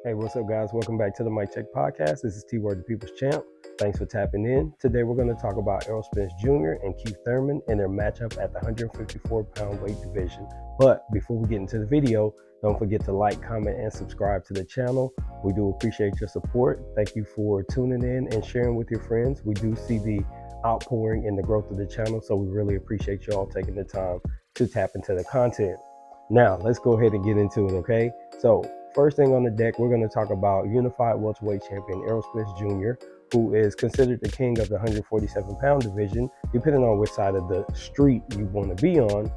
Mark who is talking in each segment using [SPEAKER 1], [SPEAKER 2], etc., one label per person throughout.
[SPEAKER 1] Hey, what's up, guys? Welcome back to the Mic Check podcast. This is T Word, the People's Champ. Thanks for tapping in. Today, we're going to talk about Errol Spence Jr. and Keith Thurman and their matchup at the 154-pound weight division. But before we get into the video, don't forget to like, comment, and subscribe to the channel. We do appreciate your support. Thank you for tuning in and sharing with your friends. We do see the outpouring in the growth of the channel, so we really appreciate you all taking the time to tap into the content. Now, let's go ahead and get into it, okay? So, first thing on the deck, we're going to talk about unified welterweight champion Errol Spence Jr., who is considered the king of the 147-pound division. Depending on which side of the street you want to be on,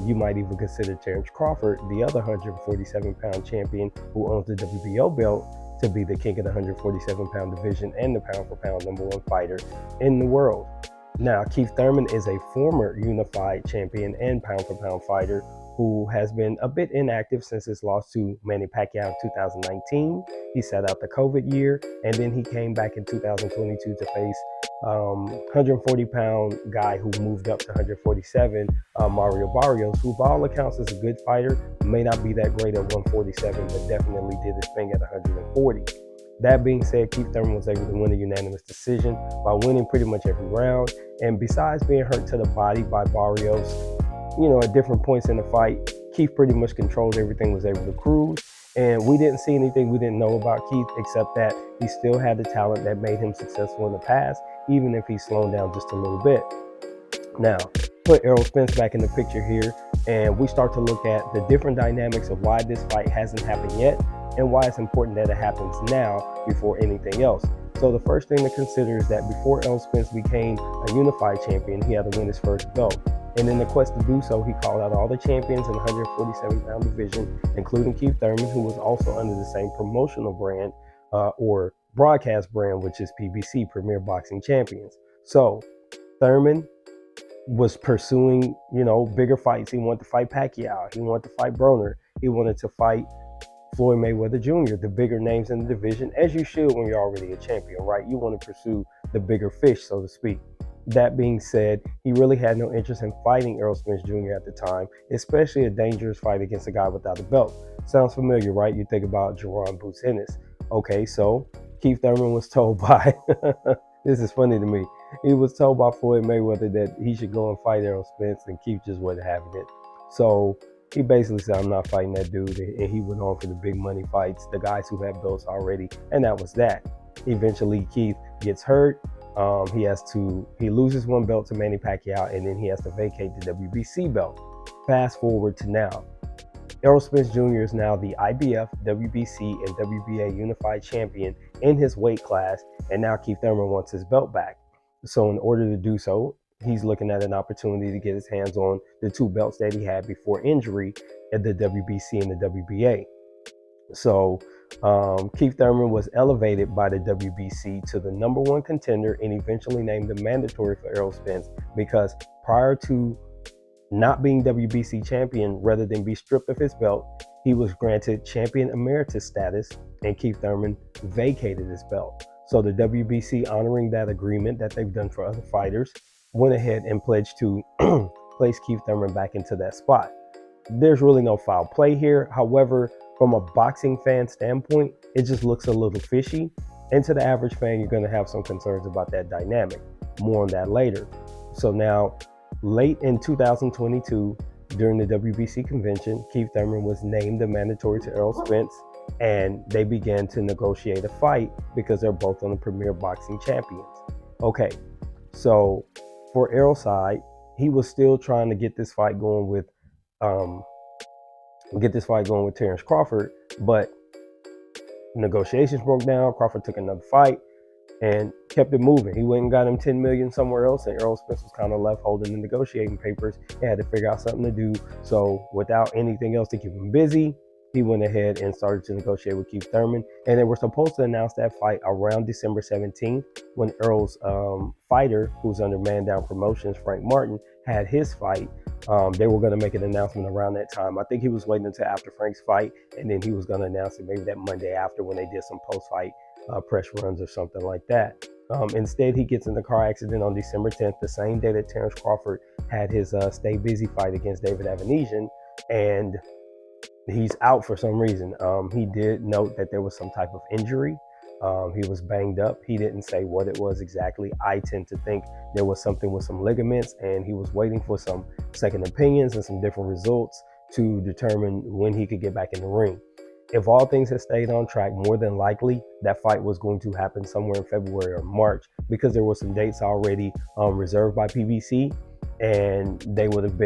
[SPEAKER 1] you might even consider Terrence Crawford, the other 147-pound champion who owns the WBO belt, to be the king of the 147-pound division and the pound-for-pound #1 fighter in the world. Now, Keith Thurman is a former unified champion and pound-for-pound fighter who has been a bit inactive since his loss to Manny Pacquiao in 2019. He sat out the COVID year, and then he came back in 2022 to face 140-pound guy who moved up to 147, Mario Barrios, who by all accounts is a good fighter, may not be that great at 147, but definitely did his thing at 140. That being said, Keith Thurman was able to win a unanimous decision by winning pretty much every round. And besides being hurt to the body by Barrios, at different points in the fight, Keith pretty much controlled everything, was able to cruise. And we didn't see anything we didn't know about Keith, except that he still had the talent that made him successful in the past, even if he's slowed down just a little bit. Now, put Errol Spence back in the picture here, and we start to look at the different dynamics of why this fight hasn't happened yet and why it's important that it happens now before anything else. So the first thing to consider is that before Errol Spence became a unified champion, he had to win his first belt. And in the quest to do so, he called out all the champions in the 147-pound division, including Keith Thurman, who was also under the same promotional brand or broadcast brand, which is PBC, Premier Boxing Champions. So Thurman was pursuing, bigger fights. He wanted to fight Pacquiao. He wanted to fight Broner. He wanted to fight Floyd Mayweather Jr., the bigger names in the division, as you should when you're already a champion, right? You want to pursue the bigger fish, so to speak. That being said, he really had no interest in fighting Errol Spence Jr. at the time, especially a dangerous fight against a guy without a belt. Sounds familiar, right? You think about Jerron Boots Ennis. Okay, so Keith Thurman was told by, this is funny to me, he was told by Floyd Mayweather that he should go and fight Errol Spence, and Keith just wasn't having it. So he basically said, I'm not fighting that dude, and he went on for the big money fights, the guys who had belts already, and that was that. Eventually, Keith gets hurt. He loses one belt to Manny Pacquiao, and then he has to vacate the WBC belt. Fast forward to now. Errol Spence Jr. is now the IBF, WBC, and WBA unified champion in his weight class, and now Keith Thurman wants his belt back. So in order to do so, he's looking at an opportunity to get his hands on the two belts that he had before injury at the WBC and the WBA. So Keith Thurman was elevated by the WBC to the #1 contender and eventually named the mandatory for Errol Spence, because prior to not being WBC champion, rather than be stripped of his belt, he was granted champion emeritus status, and Keith Thurman vacated his belt. So the WBC, honoring that agreement that they've done for other fighters, went ahead and pledged to place Keith Thurman back into that spot. There's really no foul play here. However, from a boxing fan standpoint, it just looks a little fishy. And to the average fan, you're going to have some concerns about that dynamic. More on that later. So now, late in 2022, during the WBC convention, Keith Thurman was named the mandatory to Errol Spence, and they began to negotiate a fight because they're both on the Premier Boxing Champions. Okay, so for Errol's side, he was still trying to get this fight going with Terrence Crawford, but negotiations broke down. Crawford took another fight and kept it moving. He went and got him $10 million somewhere else, and Errol Spence was kind of left holding the negotiating papers. He had to figure out something to do. So without anything else to keep him busy, he went ahead and started to negotiate with Keith Thurman. And they were supposed to announce that fight around December 17th, when Errol's fighter, who's under Man Down Promotions, Frank Martin, had his fight. They were going to make an announcement around that time. I think he was waiting until after Frank's fight, and then he was going to announce it maybe that Monday after, when they did some post-fight press runs or something like that. Instead, he gets in the car accident on December 10th, the same day that Terrence Crawford had his Stay Busy fight against David Avanesian, and he's out for some reason. He did note that there was some type of injury. He was banged up. He didn't say what it was exactly. I tend to think there was something with some ligaments, and he was waiting for some second opinions and some different results to determine when he could get back in the ring. If all things had stayed on track, more than likely that fight was going to happen somewhere in February or March, because there were some dates already reserved by PBC, and they would have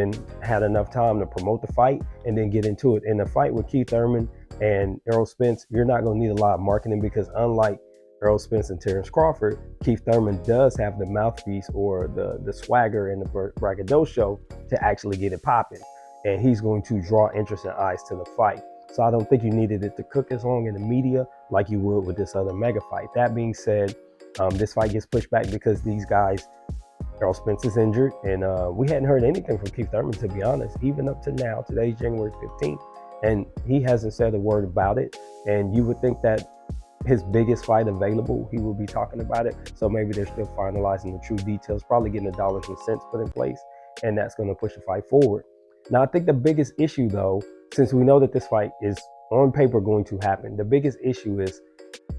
[SPEAKER 1] had enough time to promote the fight and then get into it. In the fight with Keith Thurman and Errol Spence, you're not going to need a lot of marketing, because unlike Errol Spence and Terrence Crawford, Keith Thurman does have the mouthpiece or the swagger and the braggadocio to actually get it popping, and he's going to draw interest and eyes to the fight. So I don't think you needed it to cook as long in the media like you would with this other mega fight. That being said, this fight gets pushed back because these guys, Errol Spence is injured, and we hadn't heard anything from Keith Thurman, to be honest, even up to now. Today's January 15th, and he hasn't said a word about it. And you would think that his biggest fight available, he will be talking about it. So maybe they're still finalizing the true details, probably getting the dollars and cents put in place, and that's going to push the fight forward. Now, I think the biggest issue, though, since we know that this fight is on paper going to happen, the biggest issue is,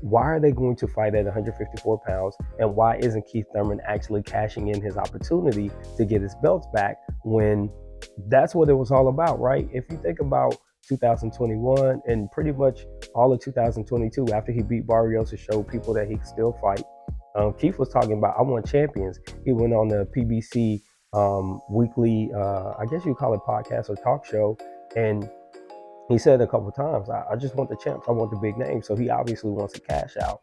[SPEAKER 1] why are they going to fight at 154 pounds? And why isn't Keith Thurman actually cashing in his opportunity to get his belts back, when that's what it was all about, right? If you think about 2021 and pretty much all of 2022, after he beat Barrios to show people that he could still fight, Keith was talking about, I want champions. He went on the PBC weekly, I guess you call it podcast or talk show, and he said a couple of times, I just want the champs. I want the big names. So he obviously wants to cash out.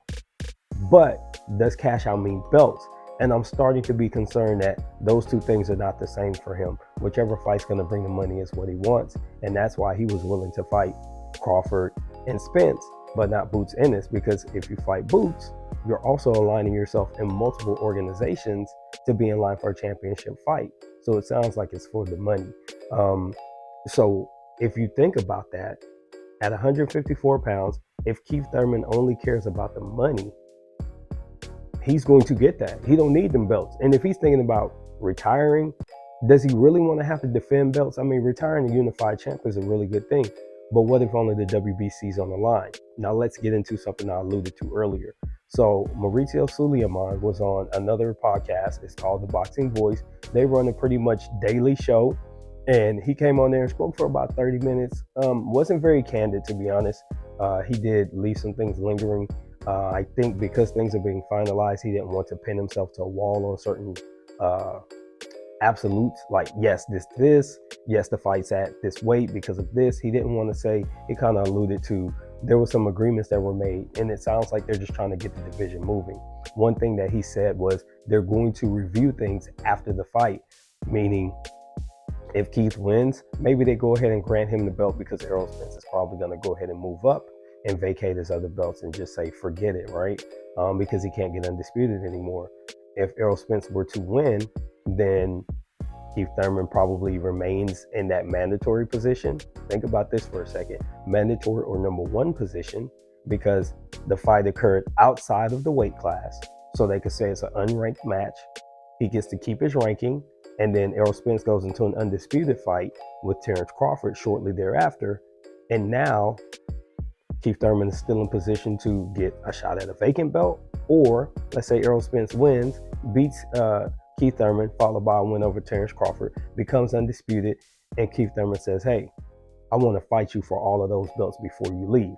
[SPEAKER 1] But does cash out mean belts? And I'm starting to be concerned that those two things are not the same for him. Whichever fight's going to bring the money is what he wants. And that's why he was willing to fight Crawford and Spence, but not Boots Ennis. Because if you fight Boots, you're also aligning yourself in multiple organizations to be in line for a championship fight. So it sounds like it's for the money. So if you think about that, at 154 pounds, if Keith Thurman only cares about the money, he's going to get that. He don't need them belts. And if he's thinking about retiring, does he really want to have to defend belts? I mean, retiring a unified champ is a really good thing, but what if only the WBC's on the line? Now let's get into something I alluded to earlier. So Mauricio Sulaiman was on another podcast. It's called The Boxing Voice. They run a pretty much daily show, and he came on there and spoke for about 30 minutes. Wasn't very candid, to be honest. He did leave some things lingering. I think because things are being finalized, he didn't want to pin himself to a wall on certain absolutes, like, yes, yes, the fight's at this weight because of this. He didn't want to say, he kind of alluded to, there were some agreements that were made, and it sounds like they're just trying to get the division moving. One thing that he said was they're going to review things after the fight, meaning if Keith wins, maybe they go ahead and grant him the belt, because Errol Spence is probably going to go ahead and move up and vacate his other belts and just say, forget it, right? Because he can't get undisputed anymore. If Errol Spence were to win, then Keith Thurman probably remains in that mandatory position. Think about this for a second. Mandatory or number one position, because the fight occurred outside of the weight class. So they could say it's an unranked match. He gets to keep his ranking. And then Errol Spence goes into an undisputed fight with Terrence Crawford shortly thereafter. And now Keith Thurman is still in position to get a shot at a vacant belt. Or let's say Errol Spence wins, beats Keith Thurman, followed by a win over Terrence Crawford, becomes undisputed, and Keith Thurman says, hey, I want to fight you for all of those belts before you leave.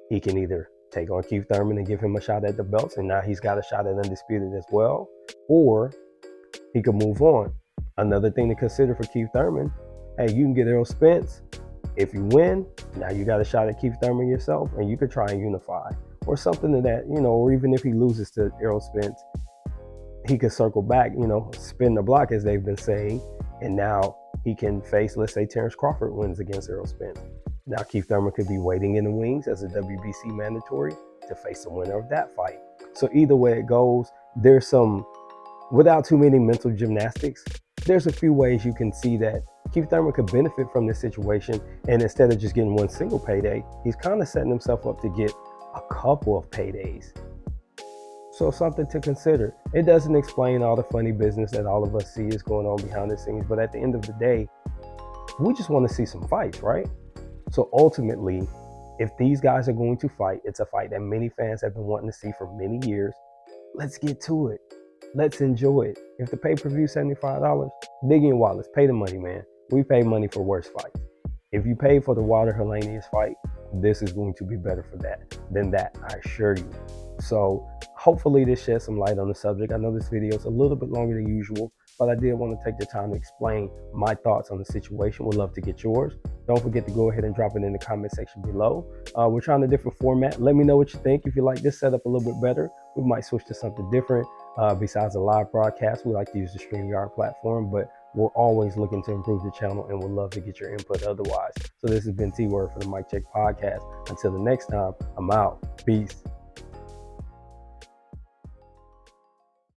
[SPEAKER 1] He can either take on Keith Thurman and give him a shot at the belts, and now he's got a shot at undisputed as well, or he could move on. Another thing to consider for Keith Thurman, hey, you can get Errol Spence. If you win, now you got a shot at Keith Thurman yourself, and you could try and unify or something to that, or even if he loses to Errol Spence, he could circle back, spin the block, as they've been saying, and now he can face, let's say Terrence Crawford wins against Errol Spence. Now Keith Thurman could be waiting in the wings as a WBC mandatory to face the winner of that fight. So either way it goes, there's some, without too many mental gymnastics, there's a few ways you can see that Keith Thurman could benefit from this situation, and instead of just getting one single payday, he's kind of setting himself up to get a couple of paydays. So something to consider. It doesn't explain all the funny business that all of us see is going on behind the scenes, but at the end of the day, we just want to see some fights, right? So ultimately, if these guys are going to fight, it's a fight that many fans have been wanting to see for many years. Let's get to it. Let's enjoy it. If the pay-per-view is $75, dig in Wallace. Pay the money, man. We pay money for worse fights. If you pay for the Wilder Helenius fight, this is going to be better for that than that, I assure you. So hopefully this sheds some light on the subject. I know this video is a little bit longer than usual, but I did want to take the time to explain my thoughts on the situation. Would love to get yours. Don't forget to go ahead and drop it in the comment section below. We're trying a different format. Let me know what you think. If you like this setup a little bit better, we might switch to something different. Besides a live broadcast, we like to use the StreamYard platform, but we're always looking to improve the channel and would love to get your input otherwise. So this has been T-Word for the Mic Check Podcast. Until the next time, I'm out. Peace.